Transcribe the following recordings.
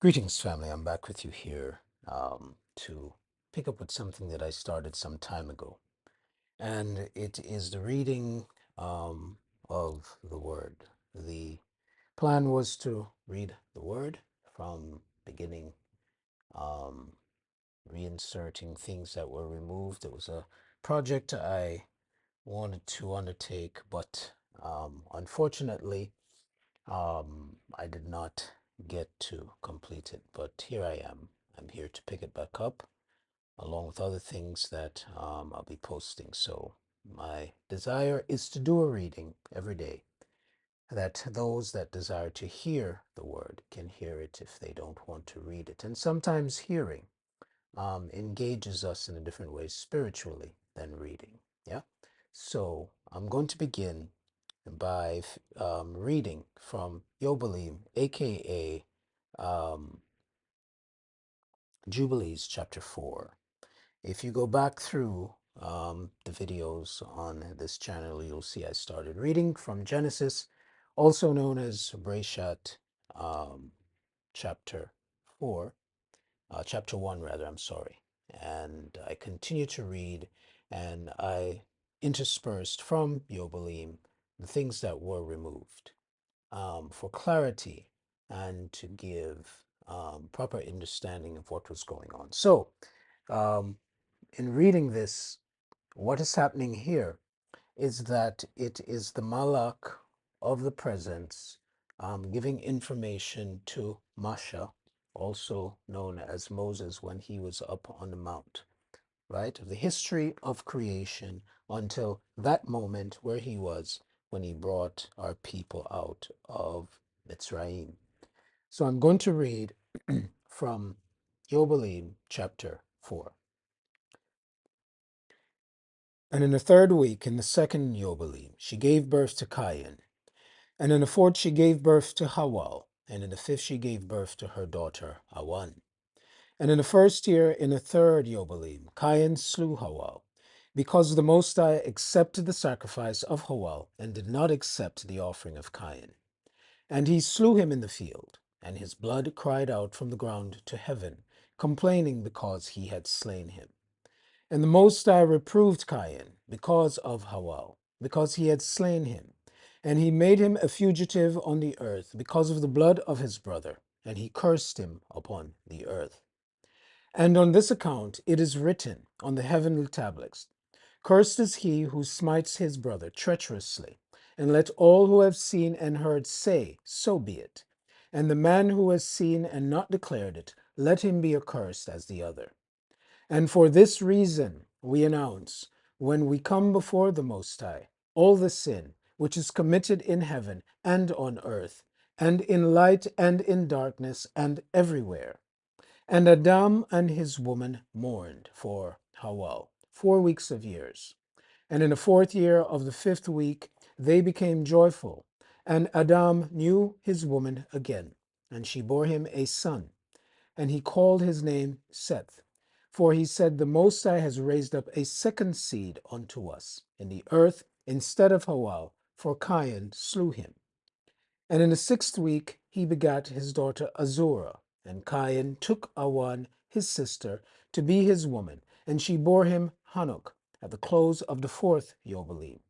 Greetings, family. I'm back with you here to pick up with something that I started some time ago. And it is the reading of the Word. The plan was to read the Word from beginning, um, reinserting things that were removed. It was a project I wanted to undertake, but unfortunately, I did not get to complete it, but here I am. I'm here to pick it back up along with other things that I'll be posting. So my desire is to do a reading every day that those that desire to hear the word can hear it if they don't want to read it. And sometimes hearing engages us in a different way spiritually than reading. Yeah. So I'm going to begin by reading from Yobalim, aka um, Jubilees, chapter 4. If you go back through the videos on this channel, you'll see I started reading from Genesis, also known as Brashat, um, chapter 4, chapter 1, rather, I'm sorry. And I continue to read, and I interspersed from Yobalim the things that were removed for clarity and to give proper understanding of what was going on. So, um, in reading this, what is happening here is that it is the Malak of the presence giving information to Masha, also known as Moses, when he was up on the mount, right? The history of creation until that moment where he was when he brought our people out of Mitzrayim. So I'm going to read from Yobalim chapter 4. And in the third week, in the second Yobalim, she gave birth to Cain. And in the fourth, she gave birth to Hawal. And in the fifth, she gave birth to her daughter, Awan. And in the first year, in the third Yobalim, Cain slew Hawal, because the Most High accepted the sacrifice of Hawal and did not accept the offering of Cain. And he slew him in the field, and his blood cried out from the ground to heaven, complaining because he had slain him. And the Most High reproved Cain because of Hawal, because he had slain him. And he made him a fugitive on the earth because of the blood of his brother, and he cursed him upon the earth. And on this account it is written on the heavenly tablets, Cursed is he who smites his brother treacherously. And let all who have seen and heard say, So be it. And the man who has seen and not declared it, let him be accursed as the other. And for this reason we announce, when we come before the Most High, all the sin which is committed in heaven and on earth, and in light and in darkness and everywhere. And Adam and his woman mourned for Hawal 4 weeks of years. And in the fourth year of the fifth week, they became joyful. And Adam knew his woman again, and she bore him a son. And he called his name Seth. For he said, The Most High has raised up a second seed unto us in the earth instead of Hawal, for Cain slew him. And in the sixth week he begat his daughter Azorah, and Cain took Awan his sister to be his woman, and she bore him Hanok at the close of the fourth Yobalim.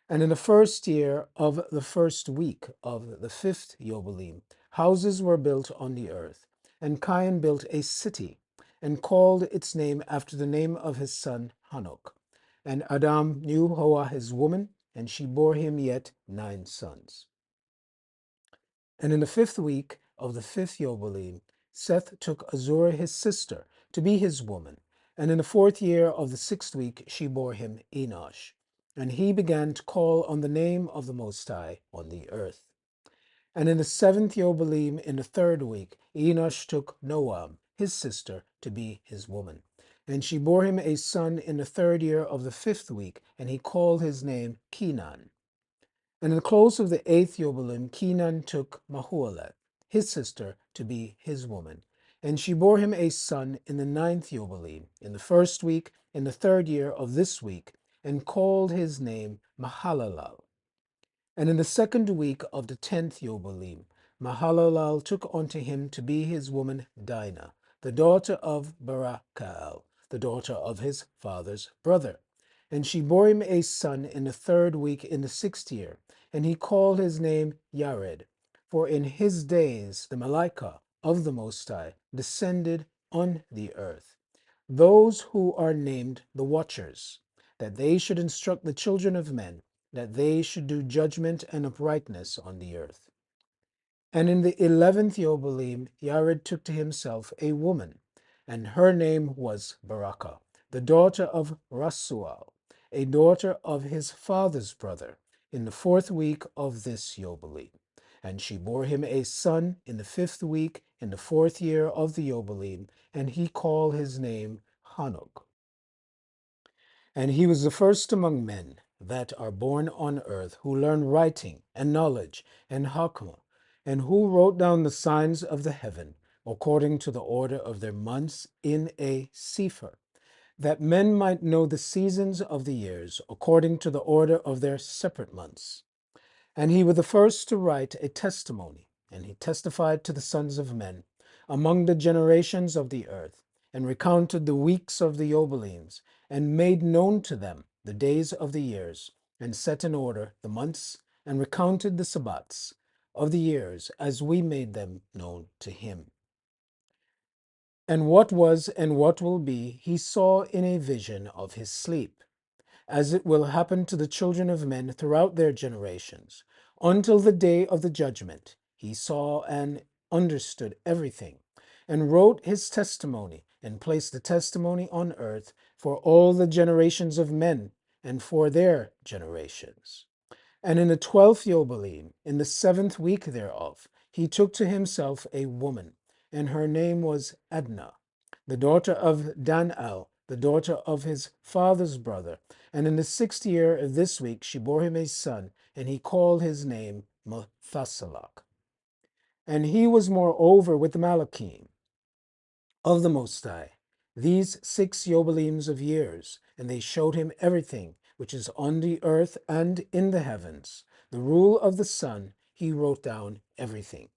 And in the first year of the first week of the fifth Yobalim, houses were built on the earth, and Cain built a city, and called its name after the name of his son Hanok. And Adam knew Hoa his woman, and she bore him yet 9 sons. And in the fifth week of the fifth Yobalim, Seth took Azorah his sister to be his woman. And in the fourth year of the sixth week, she bore him Enosh. And he began to call on the name of the Most High on the earth. And in the seventh Yobalim, in the third week, Enosh took Noam, his sister, to be his woman. And she bore him a son in the third year of the fifth week, and he called his name Kenan. And in the close of the eighth Yobalim, Kenan took Mahualet, his sister, to be his woman. And she bore him a son in the ninth Yobalim, in the first week, in the third year of this week, and called his name Mahalalel. And in the second week of the 10th Yobalim, Mahalalel took unto him to be his woman Dinah, the daughter of Barachel, the daughter of his father's brother. And she bore him a son in the 3rd week in the 6th year, and he called his name Yared. For in his days the Malaika of the Most High descended on the earth, those who are named the Watchers, that they should instruct the children of men, that they should do judgment and uprightness on the earth. And in the 11th Yobalim, Yared took to himself a woman, and her name was Barakah, the daughter of Rasual, a daughter of his father's brother, in the 4th week of this Yobalim. And she bore him a son in the 5th week, in the 4th year of the Yobalim, and he called his name Hanok. And he was the first among men that are born on earth who learn writing and knowledge and Hakmah, and who wrote down the signs of the heaven according to the order of their months in a sefer, that men might know the seasons of the years according to the order of their separate months. And he was the first to write a testimony, and he testified to the sons of men among the generations of the earth, and recounted the weeks of the Jobelims, and made known to them the days of the years, and set in order the months, and recounted the Sabbats of the years as we made them known to him. And what was and what will be, he saw in a vision of his sleep, as it will happen to the children of men throughout their generations, until the day of the judgment. He saw and understood everything, and wrote his testimony, and placed the testimony on earth for all the generations of men, and for their generations. And in the 12th Yobalim, in the 7th week thereof, he took to himself a woman, and her name was Adnah, the daughter of Danal, the daughter of his father's brother. And in the 6th year of this week she bore him a son, and he called his name Methasalach. And he was moreover with the Malachim of the Most High these 6 Yobelims of years, and they showed him everything which is on the earth and in the heavens. The rule of the sun, he wrote down everything.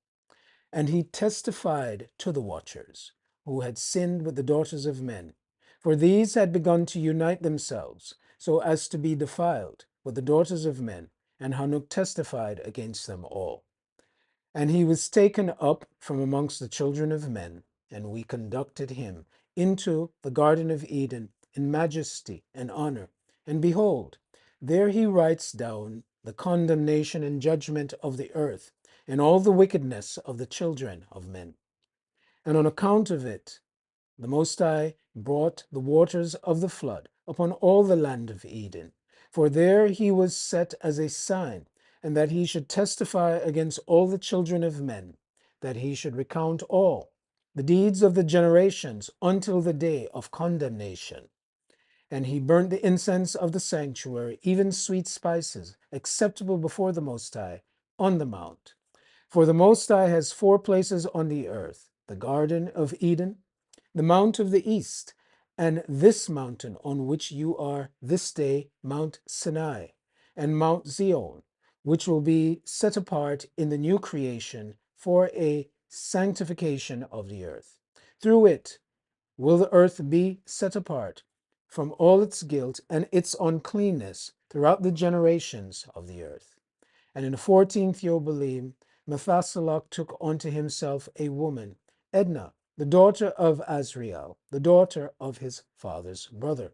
And he testified to the watchers, who had sinned with the daughters of men. For these had begun to unite themselves, so as to be defiled with the daughters of men, and Hanuk testified against them all. And he was taken up from amongst the children of men, and we conducted him into the Garden of Eden in majesty and honor. And behold, there he writes down the condemnation and judgment of the earth, and all the wickedness of the children of men. And on account of it, the Most High brought the waters of the flood upon all the land of Eden, for there he was set as a sign, and that he should testify against all the children of men, that he should recount all the deeds of the generations until the day of condemnation. And he burnt the incense of the sanctuary, even sweet spices, acceptable before the Most High, on the mount. For the Most High has 4 places on the earth, the Garden of Eden, the Mount of the East, and this mountain on which you are this day, Mount Sinai, and Mount Zion, which will be set apart in the new creation for a sanctification of the earth. Through it will the earth be set apart from all its guilt and its uncleanness throughout the generations of the earth. And in the 14th Yobalim, Methasalach took unto himself a woman, Edna, the daughter of Azriel, the daughter of his father's brother.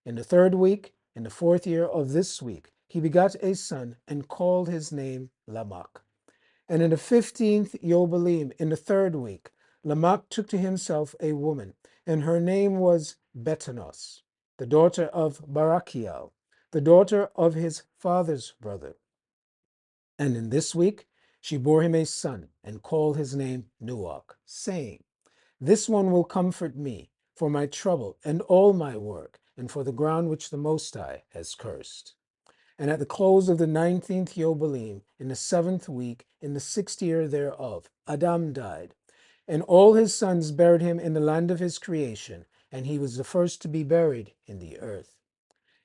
In the 3rd week, in the 4th year of this week, he begat a son, and called his name Lamach. And in the 15th Yobalim, in the 3rd week, Lamach took to himself a woman, and her name was Betanos, the daughter of Barachiel, the daughter of his father's brother. And in this week she bore him a son, and called his name Nuach, saying, This one will comfort me for my trouble and all my work, and for the ground which the Most High has cursed. And at the close of the 19th Yobalim, in the 7th week, in the 6th year thereof, Adam died, and all his sons buried him in the land of his creation, and he was the first to be buried in the earth.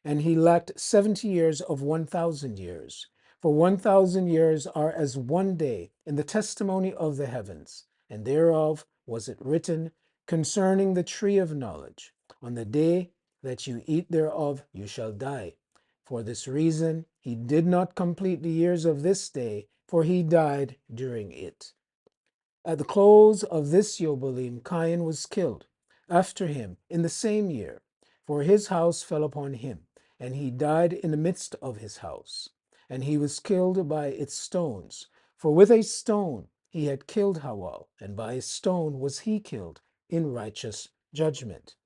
And he lacked 70 years of 1,000 years, For 1,000 years are as one day in the testimony of the heavens, and thereof was it written concerning the tree of knowledge, on the day that you eat thereof you shall die. For this reason he did not complete the years of this day, for he died during it. At the close of this Yobalim, Cain was killed. After him, in the same year, for his house fell upon him, and he died in the midst of his house. And he was killed by its stones. For with a stone he had killed Hawal, and by a stone was he killed in righteous judgment.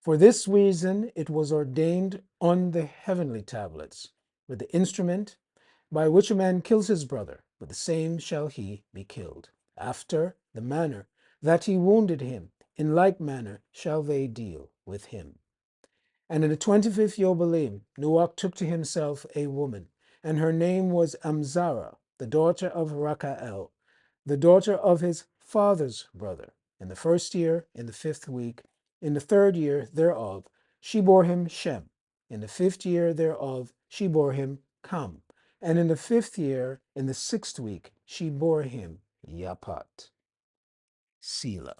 For this reason it was ordained on the heavenly tablets, with the instrument by which a man kills his brother, with the same shall he be killed. After the manner that he wounded him, in like manner shall they deal with him. And in the 25th Yobalim, Noach took to himself a woman, and her name was Amzara, the daughter of Rakael, the daughter of his father's brother. In the first year, in the 5th week, in the 3rd year thereof, she bore him Shem. In the 5th year thereof, she bore him Cam. And in the 5th year, in the 6th week, she bore him Yapat. Selah.